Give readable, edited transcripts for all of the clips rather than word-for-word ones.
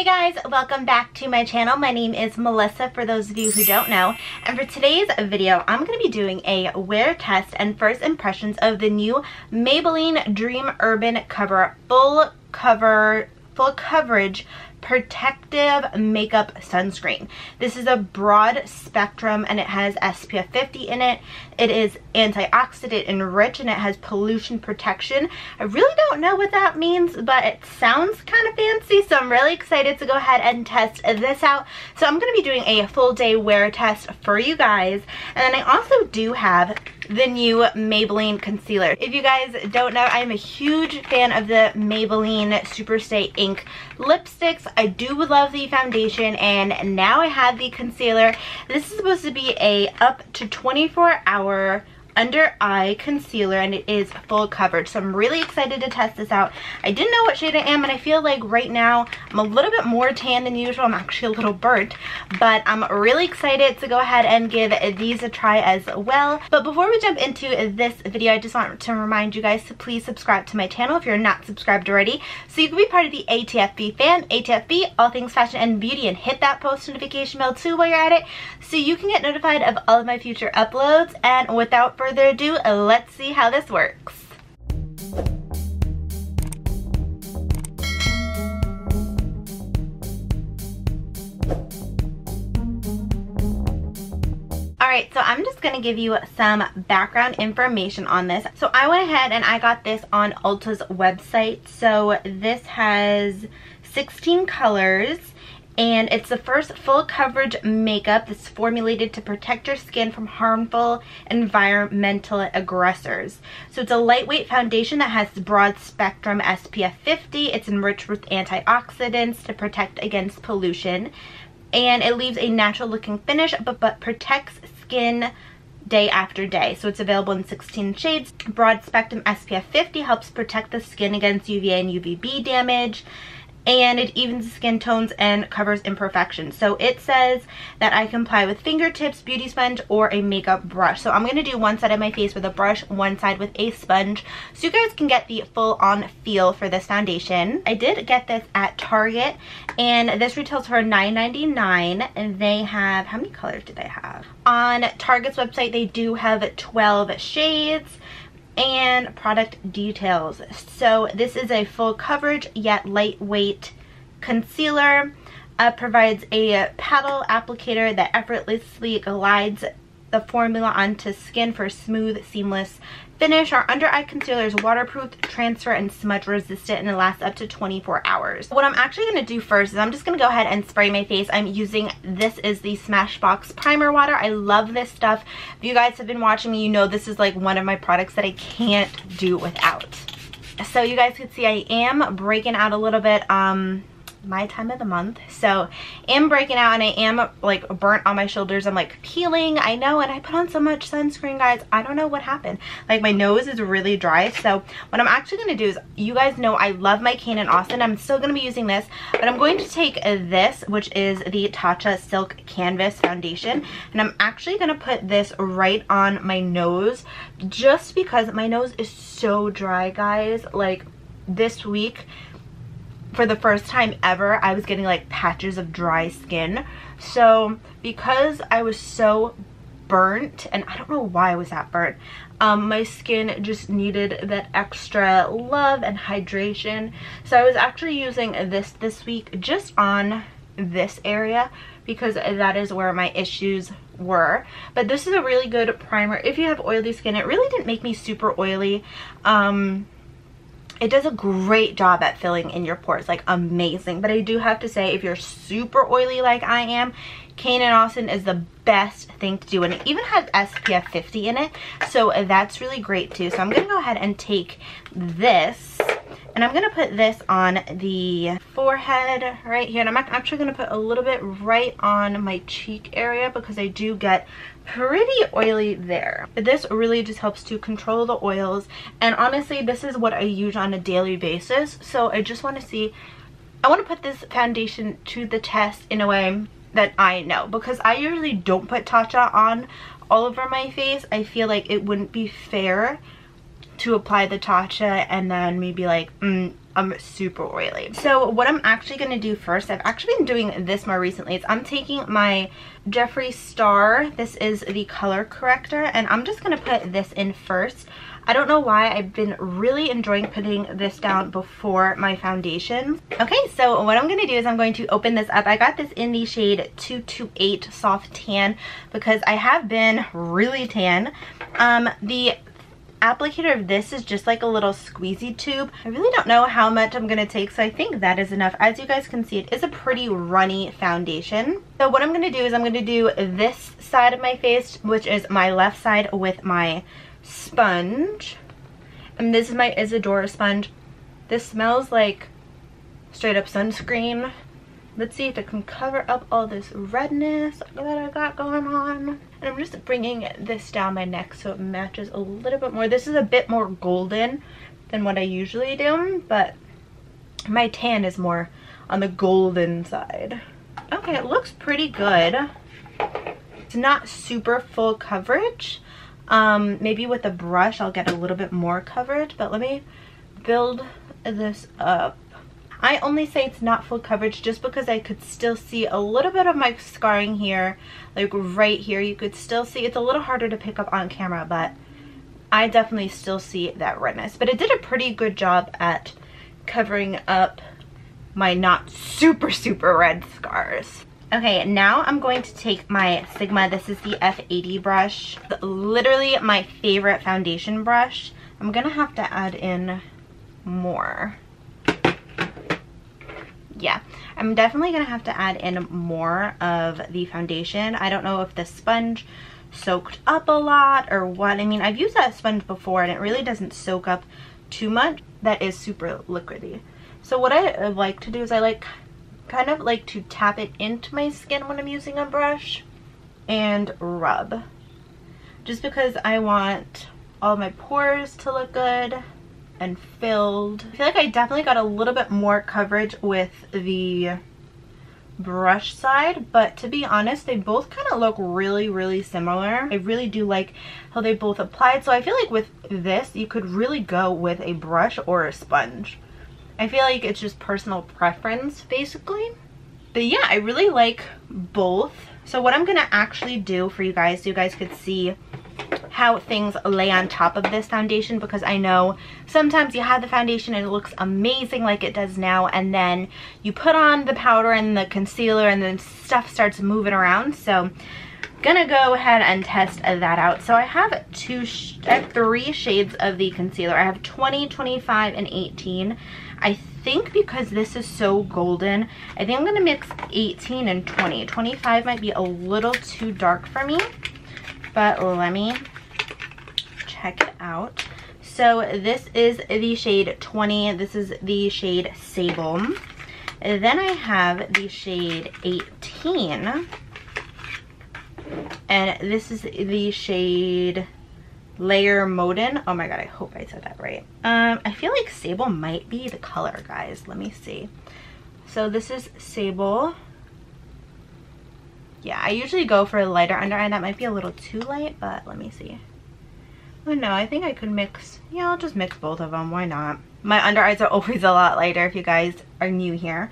guys, welcome back to my channel. My name is Melissa, for those of you who don't know, and for today's video I'm going to be doing a wear test and first impressions of the new Maybelline Dream Urban full coverage protective makeup sunscreen. This is a broad spectrum and it has SPF 50 in it. It is antioxidant enriched and it has pollution protection. I really don't know what that means, but it sounds kind of fancy, so I'm really excited to go ahead and test this out. So I'm going to be doing a full day wear test for you guys, and then I also do have the new Maybelline concealer. If you guys don't know, I'm a huge fan of the Maybelline Superstay Ink lipsticks. I do love the foundation, and now I have the concealer. This is supposed to be a up to 24-hour under eye concealer, and it is full coverage, so I'm really excited to test this out. I didn't know what shade I am, and I feel like right now I'm a little bit more tan than usual. I'm actually a little burnt, but I'm really excited to go ahead and give these a try as well. But before we jump into this video, I just want to remind you guys to please subscribe to my channel if you're not subscribed already, so you can be part of the ATFB fan. ATFB, all things fashion and beauty, and hit that post notification bell too while you're at it, so you can get notified of all of my future uploads. And without further ado, let's see how this works. Alright, so I'm just going to give you some background information on this. So I went ahead and I got this on Ulta's website. So this has 16 colors. And it's the first full coverage makeup that's formulated to protect your skin from harmful environmental aggressors. So it's a lightweight foundation that has broad spectrum SPF 50. It's enriched with antioxidants to protect against pollution. And it leaves a natural looking finish, but protects skin day after day. So it's available in 16 shades. Broad spectrum SPF 50 helps protect the skin against UVA and UVB damage, and it evens skin tones and covers imperfections. So it says that I can apply with fingertips, beauty sponge, or a makeup brush. So I'm going to do one side of my face with a brush, one side with a sponge, so you guys can get the full-on feel for this foundation. I did get this at Target, and this retails for $9.99, and they have, how many colors do they have? On Target's website, they do have 12 shades and product details. So this is a full coverage yet lightweight concealer. Provides a paddle applicator that effortlessly glides the formula onto skin for a smooth, seamless finish. Our under eye concealer is waterproof, transfer, and smudge resistant, and it lasts up to 24 hours. What I'm actually going to do first is I'm just going to go ahead and spray my face. I'm using, this is the Smashbox primer water. I love this stuff. If you guys have been watching me, you know this is like one of my products that I can't do without. So you guys can see I am breaking out a little bit, my time of the month, so I'm breaking out, and I am like burnt on my shoulders. I'm like peeling, I know, and I put on so much sunscreen, guys. I don't know what happened. Like, my nose is really dry. So what I'm actually going to do is, you guys know I love my Kane and Austin. I'm still going to be using this, but I'm going to take this, which is the Tatcha Silk Canvas foundation, and I'm actually going to put this right on my nose, just because my nose is so dry, guys. Like, this week, for the first time ever, I was getting like patches of dry skin. So because I was so burnt, and I don't know why I was that burnt, my skin just needed that extra love and hydration. So I was actually using this week just on this area, because that is where my issues were. But this is a really good primer if you have oily skin. It really didn't make me super oily. It does a great job at filling in your pores, like amazing. But I do have to say, if you're super oily like I am, Kane and Austin is the best thing to do, and it even has SPF 50 in it, so that's really great too. So I'm gonna go ahead and take this, and I'm gonna put this on the forehead right here, and I'm actually gonna put a little bit right on my cheek area, because I do get pretty oily there. But this really just helps to control the oils, and honestly, this is what I use on a daily basis. So I just want to see, I want to put this foundation to the test in a way that I know, because I usually don't put Tatcha on all over my face. I feel like it wouldn't be fair to apply the Tatcha and then maybe like I'm super oily. So what I'm actually going to do first, I've actually been doing this more recently, is I'm taking my Jeffree Star, this is the color corrector, and I'm just going to put this in first. I don't know why, I've been really enjoying putting this down before my foundation. Okay, so what I'm going to do is I'm going to open this up. I got this in the shade 228 Soft Tan because I have been really tan. The applicator of this is just like a little squeezy tube. I really don't know how much I'm gonna take, so I think that is enough. As you guys can see, it is a pretty runny foundation. So what I'm gonna do is I'm gonna do this side of my face, which is my left side, with my sponge. And this is my Isadora sponge. This smells like straight up sunscreen. Let's see if it can cover up all this redness that I got going on. And I'm just bringing this down my neck so it matches a little bit more. This is a bit more golden than what I usually do, but my tan is more on the golden side. Okay, it looks pretty good. It's not super full coverage. Maybe with a brush I'll get a little bit more coverage, but let me build this up. I only say it's not full coverage just because I could still see a little bit of my scarring here, like right here. You could still see, it's a little harder to pick up on camera, but I definitely still see that redness. But it did a pretty good job at covering up my not super red scars. Okay, now I'm going to take my Sigma. This is the F80 brush. Literally my favorite foundation brush. I'm gonna have to add in more. Yeah, I'm definitely gonna have to add in more of the foundation. I don't know if the sponge soaked up a lot or what. I mean, I've used that sponge before and it really doesn't soak up too much. That is super liquidy. So what I like to do is I kind of like to tap it into my skin when I'm using a brush and rub. Just because I want all my pores to look good and filled. I feel like I definitely got a little bit more coverage with the brush side, but to be honest, they both kind of look really similar. I really do like how they both applied, so I feel like with this you could really go with a brush or a sponge. I feel like it's just personal preference basically. But yeah, I really like both. So what I'm gonna actually do for you guys, so you guys could see how things lay on top of this foundation, because I know sometimes you have the foundation and it looks amazing like it does now, and then you put on the powder and the concealer and then stuff starts moving around. So gonna go ahead and test that out. So I have three shades of the concealer. I have 20, 25, and 18. I think because this is so golden, I think I'm gonna mix 18 and 20. 25 might be a little too dark for me, but let me check it out. So this is the shade 20. This is the shade Sable. And then I have the shade 18. And this is the shade Layer Modin. Oh my god, I hope I said that right. I feel like Sable might be the color, guys. Let me see. So this is Sable. Yeah, I usually go for a lighter under eye. That might be a little too light, but let me see. Oh no, I think I could mix. Yeah, I'll just mix both of them. Why not? My under eyes are always a lot lighter if you guys are new here.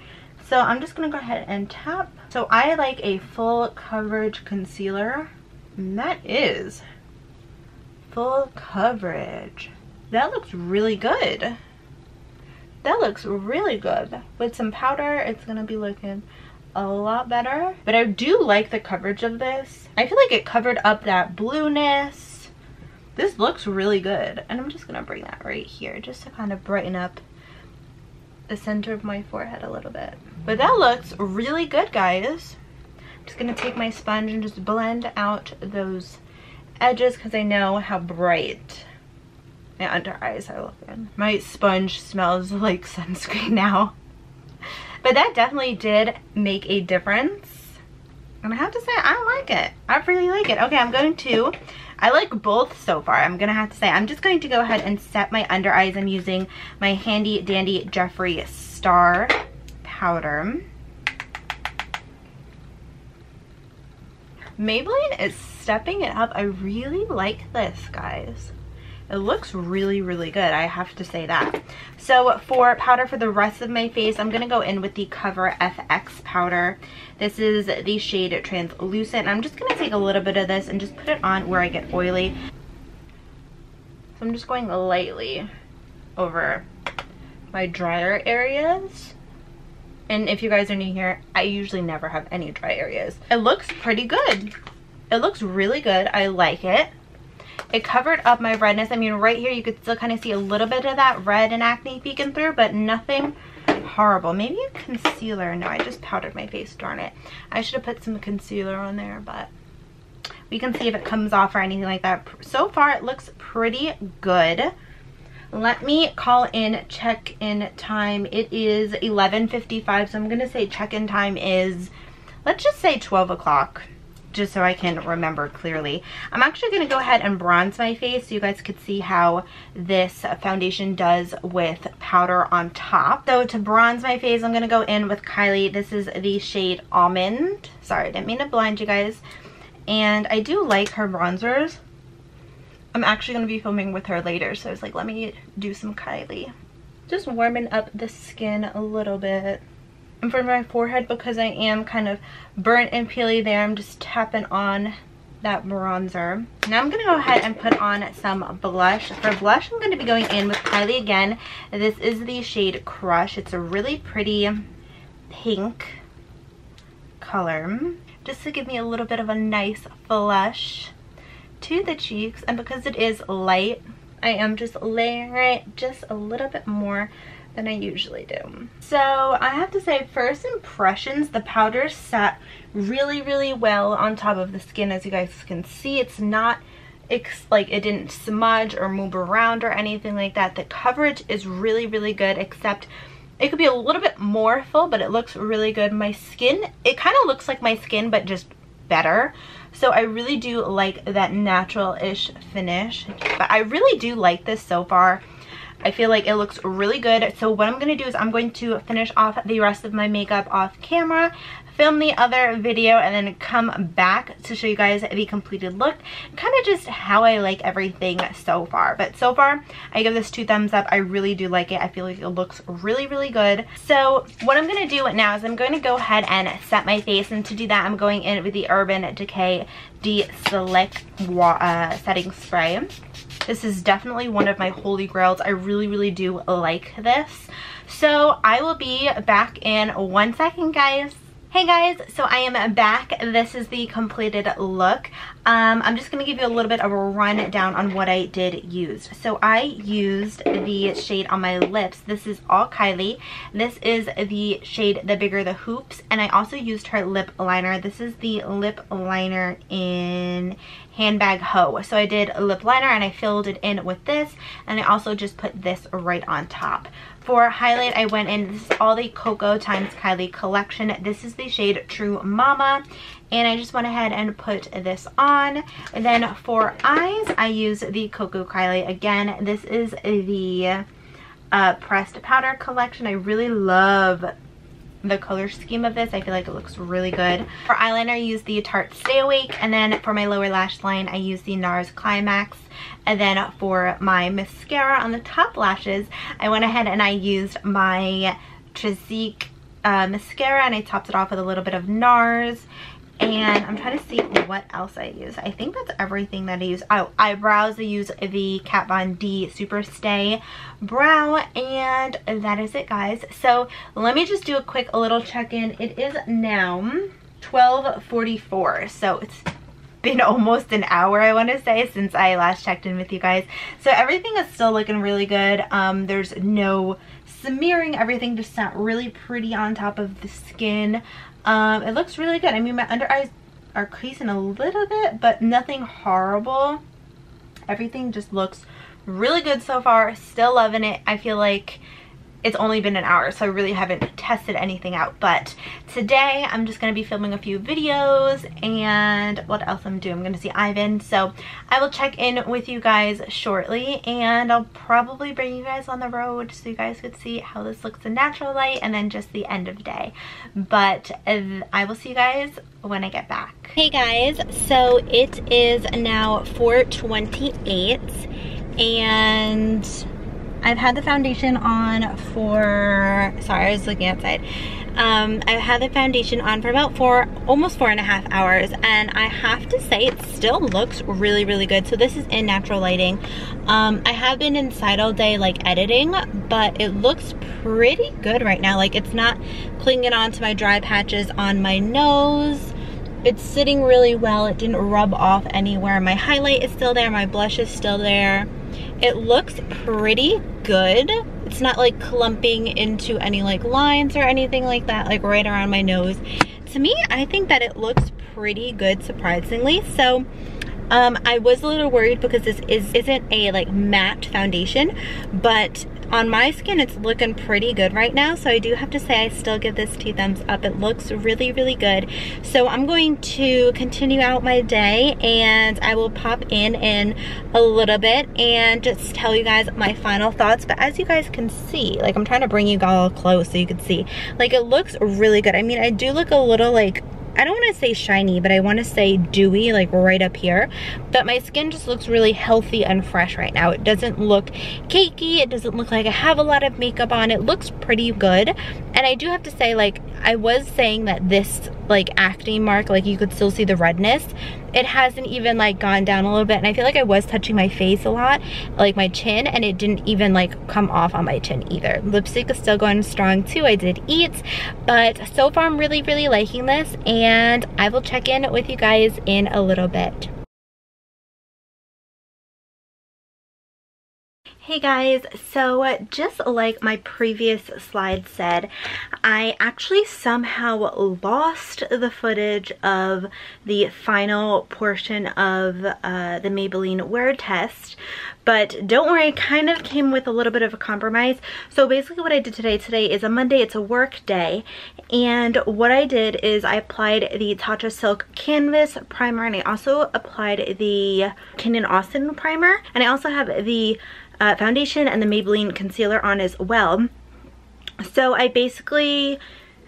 So I'm just gonna go ahead and tap. So I like a full coverage concealer. And that is full coverage. That looks really good. That looks really good. With some powder, it's gonna be looking a lot better. But I do like the coverage of this. I feel like it covered up that blueness. This looks really good. And I'm just gonna bring that right here just to kind of brighten up the center of my forehead a little bit. But that looks really good, guys. I'm just gonna take my sponge and just blend out those edges because I know how bright my under eyes are looking. My sponge smells like sunscreen now. But that definitely did make a difference. And I have to say, I like it. I really like it. Okay, I like both so far. I'm gonna have to say, I'm just going to go ahead and set my under eyes. I'm using my handy dandy Jeffree Star powder. Maybelline is stepping it up. I really like this, guys. It looks really, really good, I have to say that. So for powder for the rest of my face, I'm gonna go in with the Cover FX powder. This is the shade Translucent. I'm just gonna take a little bit of this and just put it on where I get oily. So I'm just going lightly over my drier areas. And if you guys are new here, I usually never have any dry areas. It looks pretty good. It looks really good. I like it. It covered up my redness. I mean, right here you could still kind of see a little bit of that red and acne peeking through, but nothing horrible. Maybe a concealer. No, I just powdered my face, darn it. I should have put some concealer on there, but we can see if it comes off or anything like that. So far, it looks pretty good. Let me call in check-in time. It is 11:55, so I'm going to say check-in time is, let's just say 12 o'clock. Just so I can remember clearly. I'm actually going to go ahead and bronze my face so you guys could see how this foundation does with powder on top. So to bronze my face, I'm going to go in with Kylie. This is the shade Almond. Sorry, I didn't mean to blind you guys. And I do like her bronzers. I'm actually going to be filming with her later, so I was like, let me do some Kylie. Just warming up the skin a little bit. And for my forehead, because I am kind of burnt and peely there, I'm just tapping on that bronzer. Now I'm going to go ahead and put on some blush. For blush, I'm going to be going in with Kylie again. This is the shade Crush. It's a really pretty pink color, just to give me a little bit of a nice flush to the cheeks. And because it is light, I am just layering it just a little bit more than I usually do. So I have to say, first impressions, the powder sat really, really well on top of the skin. As you guys can see, it's not like it didn't smudge or move around or anything like that. The coverage is really, really good, except it could be a little bit more full, but it looks really good. My skin, it kind of looks like my skin, but just better. So I really do like that natural-ish finish, but I really do like this so far. I feel like it looks really good. So what I'm going to do is I'm going to finish off the rest of my makeup off camera, film the other video, and then come back to show you guys the completed look, kind of just how I like everything so far. But so far, I give this 2 thumbs up. I really do like it. I feel like it looks really, really good. So what I'm going to do now is I'm going to go ahead and set my face, and to do that, I'm going in with the Urban Decay De-Slick setting spray. This is definitely one of my holy grails. I really, really do like this. So I will be back in 1 second, guys. Hey guys, so I am back. This is the completed look. I'm just going to give you a little bit of a rundown on what I did use. So I used the shade on my lips. This is all Kylie. This is the shade The Bigger the Hoops, and I also used her lip liner. This is the lip liner in Handbag Ho. So I did a lip liner and I filled it in with this, and I also just put this right on top. For highlight, I went in, this is all the Cocoa times Kylie collection. This is the shade True Mama, and I just went ahead and put this on. And then for eyes, I used the Cocoa Kylie again. This is the pressed powder collection. I really love the color scheme of this. I feel like it looks really good. For eyeliner, I used the Tarte Stay Awake, and then for my lower lash line, I used the NARS Climax. And then for my mascara on the top lashes, I went ahead and I used my Trizique mascara, and I topped it off with a little bit of NARS. And I'm trying to see what else I use. I think that's everything that I use. Oh, eyebrows, I use the Kat Von D Super Stay Brow, and that is it, guys. So let me just do a quick little check-in. It is now 12:44, so it's been almost an hour, I want to say, since I last checked in with you guys. So everything is still looking really good. There's no smearing. Everything just sat really pretty on top of the skin. It looks really good. I mean, my under eyes are creasing a little bit, but nothing horrible. Everything just looks really good so far. Still loving it. I feel like it's only been an hour, so I really haven't tested anything out. But today I'm just going to be filming a few videos, and what else I'm doing? I'm going to see Ivan. So I will check in with you guys shortly, and I'll probably bring you guys on the road so you guys could see how this looks in natural light, and then just the end of day. But I will see you guys when I get back. Hey guys, so it is now 4:28. and I've had the foundation on for, sorry, I was looking outside. I've had the foundation on for about almost 4.5 hours, and I have to say it still looks really, really good. So this is in natural lighting. I have been inside all day like editing, but it looks pretty good right now. Like, it's not clinging onto my dry patches on my nose. It's sitting really well. It didn't rub off anywhere. My highlight is still there. My blush is still there. It looks pretty good. It's not like clumping into any like lines or anything like that, like right around my nose. To me, I think that it looks pretty good, surprisingly. So I was a little worried because this isn't a like matte foundation, but on my skin it's looking pretty good right now. So I do have to say I still give this 2 thumbs up. It looks really, really good. So I'm going to continue out my day, and I will pop in a little bit and just tell you guys my final thoughts. But as you guys can see, like, I'm trying to bring you all close so you can see, like, it looks really good. I mean, I do look a little like, I don't want to say shiny, but I want to say dewy, like right up here. But my skin just looks really healthy and fresh right now. It doesn't look cakey. It doesn't look like I have a lot of makeup on. It looks pretty good. And I do have to say, like, I was saying that this like acne mark, like, you could still see the redness. It hasn't even like gone down a little bit, and I feel like I was touching my face a lot, like my chin, and it didn't even like come off on my chin either. Lipstick is still going strong too. I did eat, but so far I'm really, really liking this, and I will check in with you guys in a little bit. Hey guys, so just like my previous slide said, I actually somehow lost the footage of the final portion of the Maybelline wear test, but don't worry, it kind of came with a little bit of a compromise. So basically what I did today is a Monday, it's a work day, and what I did is I applied the Tatcha Silk Canvas Primer, and I also applied the Kane & Austin Primer, and I also have the foundation and the Maybelline concealer on as well. So I basically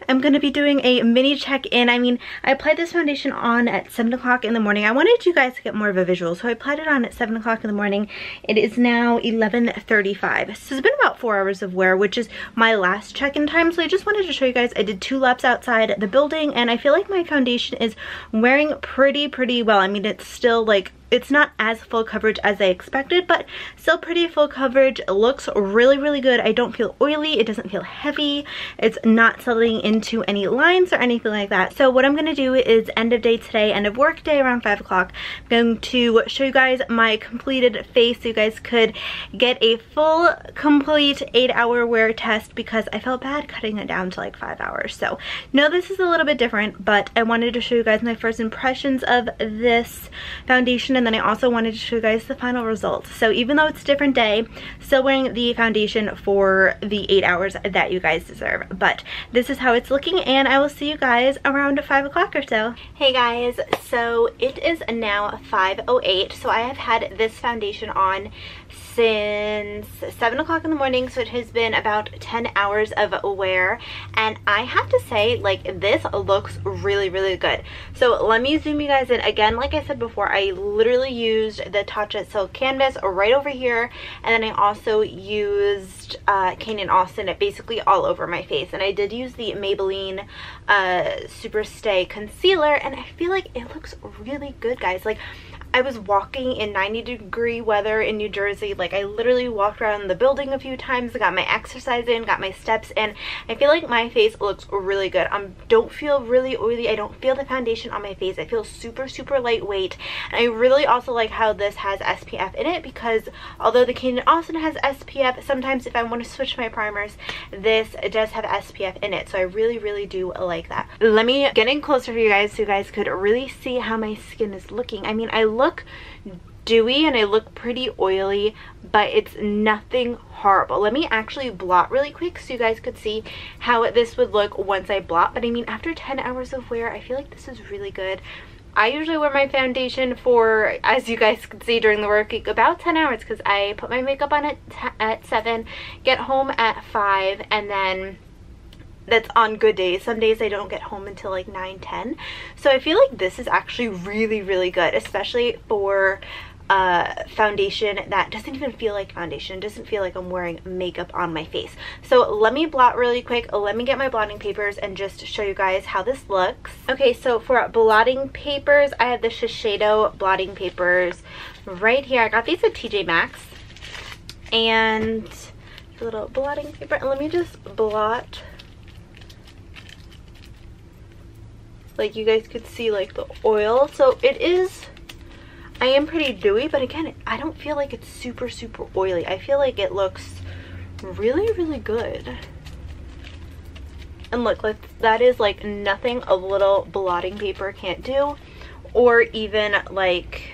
am going to be doing a mini check-in. I mean, I applied this foundation on at 7 o'clock in the morning. I wanted you guys to get more of a visual, so I applied it on at 7 o'clock in the morning. It is now 11:35. So it's been about 4 hours of wear, which is my last check-in time. So I just wanted to show you guys, I did 2 laps outside the building, and I feel like my foundation is wearing pretty well. I mean, it's still like, it's not as full coverage as I expected, but still pretty full coverage. It looks really good. I don't feel oily. It doesn't feel heavy. It's not settling into any lines or anything like that. So what I'm going to do is end of day today, end of work day around 5 o'clock. I'm going to show you guys my completed face so you guys could get a full, complete 8-hour wear test, because I felt bad cutting it down to like 5 hours. So no, this is a little bit different, but I wanted to show you guys my first impressions of this foundation, and then I also wanted to show you guys the final results. So even though it's a different day, still wearing the foundation for the 8 hours that you guys deserve. But this is how it's looking, and I will see you guys around 5 o'clock or so. Hey guys, so it is now 5:08. So I have had this foundation on since 7 o'clock in the morning, so it has been about 10 hours of wear, and I have to say, like, this looks really good. So let me zoom you guys in again. Like I said before, I literally used the Tatcha Silk Canvas right over here, and then I also used Kane & Austin basically all over my face, and I did use the Maybelline Super Stay Concealer, and I feel like it looks really good, guys. Like, I was walking in 90-degree weather in New Jersey. Like, I literally walked around the building a few times, got my exercise in, got my steps in. I feel like my face looks really good. I don't feel really oily. I don't feel the foundation on my face. I feel super lightweight. And I really also like how this has SPF in it, because although the Kane & Austin has SPF, sometimes if I want to switch my primers, this does have SPF in it. So I really do like that. Let me get in closer for you guys so you guys could really see how my skin is looking. I mean, I look dewy and I look pretty oily, but it's nothing horrible. Let me actually blot really quick so you guys could see how this would look once I blot. But I mean, after 10 hours of wear, I feel like this is really good. I usually wear my foundation for, as you guys can see during the work week, about 10 hours, because I put my makeup on at 7, get home at 5, and then that's on good days. Some days I don't get home until like 9-10. So I feel like this is actually really good, especially for foundation that doesn't even feel like foundation. It doesn't feel like I'm wearing makeup on my face. So let me blot really quick. Let me get my blotting papers and just show you guys how this looks. Okay, so for blotting papers, I have the Shiseido blotting papers right here. I got these at TJ Maxx. And a little blotting paper. And let me just blot. Like you guys could see like the oil. So it is, I am pretty dewy, but again, I don't feel like it's super oily. I feel like it looks really good. And look, like that is like nothing a little blotting paper can't do, or even like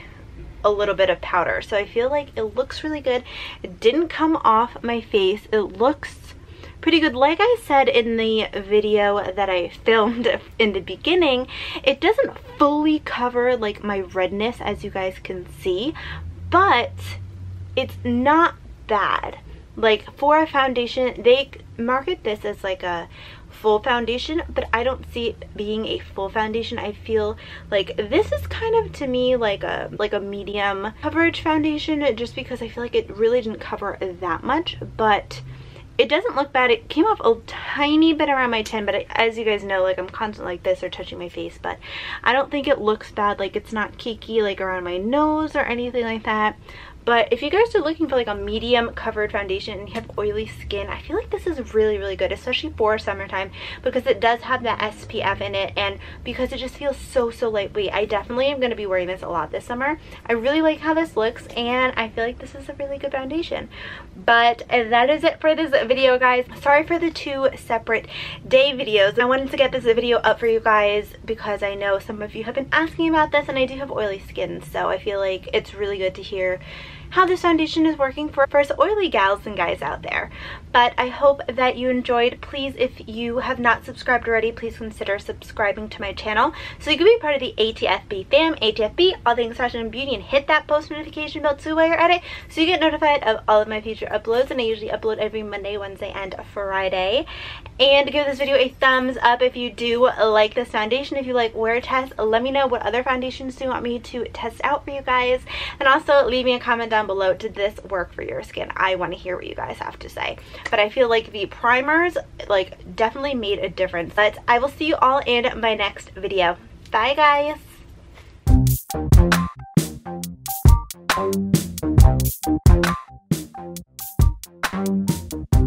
a little bit of powder. So I feel like it looks really good. It didn't come off my face. It looks pretty good. Like I said in the video that I filmed in the beginning, it doesn't fully cover like my redness, as you guys can see, but it's not bad. Like for a foundation, they market this as like a full foundation, but I don't see it being a full foundation. I feel like this is kind of, to me, like a medium coverage foundation, just because I feel like it really didn't cover that much, but it doesn't look bad. It came off a tiny bit around my chin, but as you guys know, like I'm constantly like this or touching my face, but I don't think it looks bad. Like it's not cakey like around my nose or anything like that. But if you guys are looking for like a medium covered foundation and you have oily skin, I feel like this is really good, especially for summertime, because it does have that SPF in it, and because it just feels so lightweight. I definitely am going to be wearing this a lot this summer. I really like how this looks, and I feel like this is a really good foundation. But that is it for this video, guys. Sorry for the 2 separate day videos. I wanted to get this video up for you guys because I know some of you have been asking about this, and I do have oily skin, so I feel like it's really good to hear how this foundation is working for us oily gals and guys out there. But I hope that you enjoyed. Please, if you have not subscribed already, please consider subscribing to my channel so you can be part of the ATFB fam. ATFB, all things fashion and beauty, and hit that post notification bell too while you're at it so you get notified of all of my future uploads. And I usually upload every Monday, Wednesday, and Friday. And give this video a thumbs up if you do like this foundation. If you like wear test, let me know what other foundations do you want me to test out for you guys. And also leave me a comment down below. Did this work for your skin? I want to hear what you guys have to say. But I feel like the primers like definitely made a difference. But I will see you all in my next video. Bye, guys.